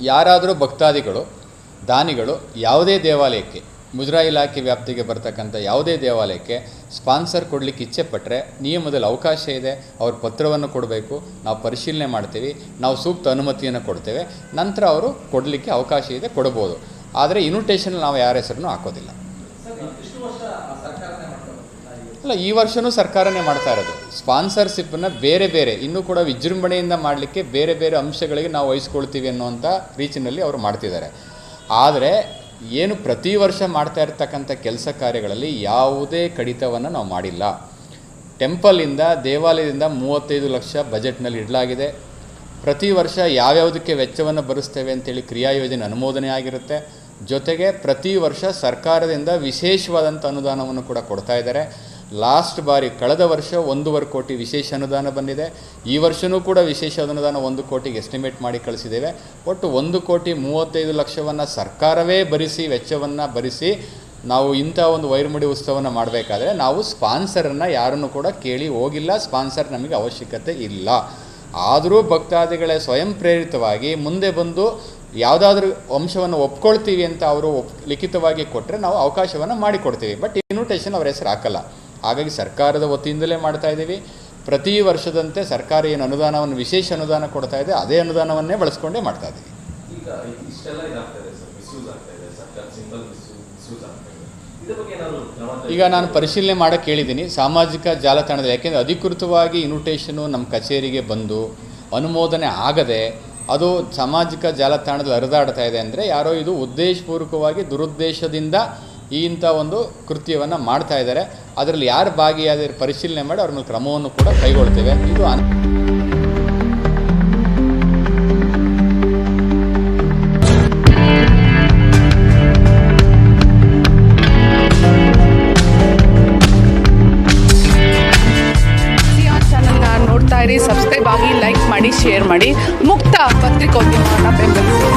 ಯಾರಾದರೂ ಭಕ್ತಾದಿಗಳು ದಾನಿಗಳು ಯಾವುದೇ ದೇವಾಲಯಕ್ಕೆ, ಮುಜರಾಯಿ ಇಲಾಖೆ ವ್ಯಾಪ್ತಿಗೆ ಬರ್ತಕ್ಕಂಥ ಯಾವುದೇ ದೇವಾಲಯಕ್ಕೆ ಸ್ಪಾನ್ಸರ್ ಕೊಡಲಿಕ್ಕೆ ಇಚ್ಛೆ ಪಟ್ಟರೆ ನಿಯಮದಲ್ಲಿ ಅವಕಾಶ ಇದೆ. ಅವ್ರ ಪತ್ರವನ್ನು ಕೊಡಬೇಕು, ನಾವು ಪರಿಶೀಲನೆ ಮಾಡ್ತೀವಿ, ನಾವು ಸೂಕ್ತ ಅನುಮತಿಯನ್ನು ಕೊಡ್ತೇವೆ. ನಂತರ ಅವರು ಕೊಡಲಿಕ್ಕೆ ಅವಕಾಶ ಇದೆ, ಕೊಡ್ಬೋದು. ಆದರೆ ಇನ್ವಿಟೇಷನ್ ನಾವು ಯಾರ ಹೆಸರನ್ನು ಹಾಕೋದಿಲ್ಲ. ಅಲ್ಲ, ಈ ವರ್ಷವೂ ಸರ್ಕಾರನೇ ಮಾಡ್ತಾ ಇರೋದು. ಸ್ಪಾನ್ಸರ್ಶಿಪ್ಪನ್ನು ಬೇರೆ ಬೇರೆ ಇನ್ನೂ ಕೂಡ ವಿಜೃಂಭಣೆಯಿಂದ ಮಾಡಲಿಕ್ಕೆ ಬೇರೆ ಬೇರೆ ಅಂಶಗಳಿಗೆ ನಾವು ವಹಿಸ್ಕೊಳ್ತೀವಿ ಅನ್ನುವಂಥ ರೀತಿಯಲ್ಲಿ ಅವರು ಮಾಡ್ತಿದ್ದಾರೆ. ಆದರೆ ಏನು ಪ್ರತಿ ವರ್ಷ ಮಾಡ್ತಾ ಇರ್ತಕ್ಕಂಥ ಕೆಲಸ ಕಾರ್ಯಗಳಲ್ಲಿ ಯಾವುದೇ ಕಡಿತವನ್ನು ನಾವು ಮಾಡಿಲ್ಲ. ಟೆಂಪಲಿಂದ ದೇವಾಲಯದಿಂದ 35 ಲಕ್ಷ ಬಜೆಟ್ನಲ್ಲಿ ಇಡಲಾಗಿದೆ. ಪ್ರತಿ ವರ್ಷ ಯಾವ್ಯಾವುದಕ್ಕೆ ವೆಚ್ಚವನ್ನು ಭರಿಸ್ತೇವೆ ಅಂತೇಳಿ ಕ್ರಿಯಾಯೋಜನೆ ಅನುಮೋದನೆ ಆಗಿರುತ್ತೆ. ಜೊತೆಗೆ ಪ್ರತಿ ವರ್ಷ ಸರ್ಕಾರದಿಂದ ವಿಶೇಷವಾದಂಥ ಅನುದಾನವನ್ನು ಕೂಡ ಕೊಡ್ತಾ ಇದ್ದಾರೆ. ಲಾಸ್ಟ್ ಬಾರಿ ಕಳೆದ ವರ್ಷ 1.5 ಕೋಟಿ ವಿಶೇಷ ಅನುದಾನ ಬಂದಿದೆ. ಈ ವರ್ಷವೂ ಕೂಡ ವಿಶೇಷ ಅನುದಾನ 1 ಕೋಟಿಗೆ ಎಸ್ಟಿಮೇಟ್ ಮಾಡಿ ಕಳಿಸಿದ್ದೇವೆ. ಒಟ್ಟು 1,35 ಲಕ್ಷವನ್ನು ಸರ್ಕಾರವೇ ಭರಿಸಿ, ವೆಚ್ಚವನ್ನು ಭರಿಸಿ ನಾವು ಇಂಥ ಒಂದು ವೈರಮುಡಿ ಉತ್ಸವವನ್ನು ಮಾಡಬೇಕಾದ್ರೆ ನಾವು ಸ್ಪಾನ್ಸರನ್ನು ಯಾರನ್ನು ಕೂಡ ಕೇಳಿ ಹೋಗಿಲ್ಲ. ಸ್ಪಾನ್ಸರ್ ನಮಗೆ ಅವಶ್ಯಕತೆ ಇಲ್ಲ. ಆದರೂ ಭಕ್ತಾದಿಗಳೇ ಸ್ವಯಂ ಪ್ರೇರಿತವಾಗಿ ಮುಂದೆ ಬಂದು ಯಾವುದಾದ್ರೂ ಅಂಶವನ್ನು ಒಪ್ಕೊಳ್ತೀವಿ ಅಂತ ಅವರು ಲಿಖಿತವಾಗಿ ಕೊಟ್ಟರೆ ನಾವು ಅವಕಾಶವನ್ನು ಮಾಡಿಕೊಡ್ತೀವಿ. ಬಟ್ ಇನ್ವಿಟೇಷನ್ ಅವರ ಹೆಸರು ಹಾಕಲ್ಲ. ಹಾಗಾಗಿ ಸರ್ಕಾರದ ವತಿಯಿಂದಲೇ ಮಾಡ್ತಾ ಇದ್ದೀವಿ. ಪ್ರತಿ ವರ್ಷದಂತೆ ಸರ್ಕಾರ ಏನು ಅನುದಾನವನ್ನು ವಿಶೇಷ ಅನುದಾನ ಕೊಡ್ತಾ ಇದೆ ಅದೇ ಅನುದಾನವನ್ನೇ ಬಳಸ್ಕೊಂಡೇ ಮಾಡ್ತಾ ಇದ್ದೀವಿ. ಈಗ ನಾನು ಪರಿಶೀಲನೆ ಮಾಡೋಕ್ಕೆ ಹೇಳಿದ್ದೀನಿ ಸಾಮಾಜಿಕ ಜಾಲತಾಣದಲ್ಲಿ. ಯಾಕೆಂದರೆ ಅಧಿಕೃತವಾಗಿ ಇನ್ವಿಟೇಷನು ನಮ್ಮ ಕಚೇರಿಗೆ ಬಂದು ಅನುಮೋದನೆ ಆಗದೆ ಅದು ಸಾಮಾಜಿಕ ಜಾಲತಾಣದಲ್ಲಿ ಹರಿದಾಡ್ತಾ ಇದೆ ಅಂದರೆ ಯಾರೋ ಇದು ಉದ್ದೇಶಪೂರ್ವಕವಾಗಿ ದುರುದ್ದೇಶದಿಂದ ಇಂಥ ಒಂದು ಕೃತ್ಯವನ್ನು ಮಾಡ್ತಾ ಇದ್ದಾರೆ. ಅದರಲ್ಲಿ ಯಾರು ಭಾಗಿಯಾದರೆ ಪರಿಶೀಲನೆ ಮಾಡಿ ಅವ್ರ ಮೇಲೆ ಕ್ರಮವನ್ನು ಕೂಡ ಕೈಗೊಳ್ತೇವೆ. ಇದು ನೋಡ್ತಾ ಇರಿ, ಸಬ್ಸ್ಕ್ರೈಬ್ ಆಗಿ, ಲೈಕ್ ಮಾಡಿ, ಶೇರ್ ಮಾಡಿ. ಮುಕ್ತ ಪತ್ರಿಕೋದ್ಯಮವನ್ನು ಬೆಂಬಲಿಸಿ.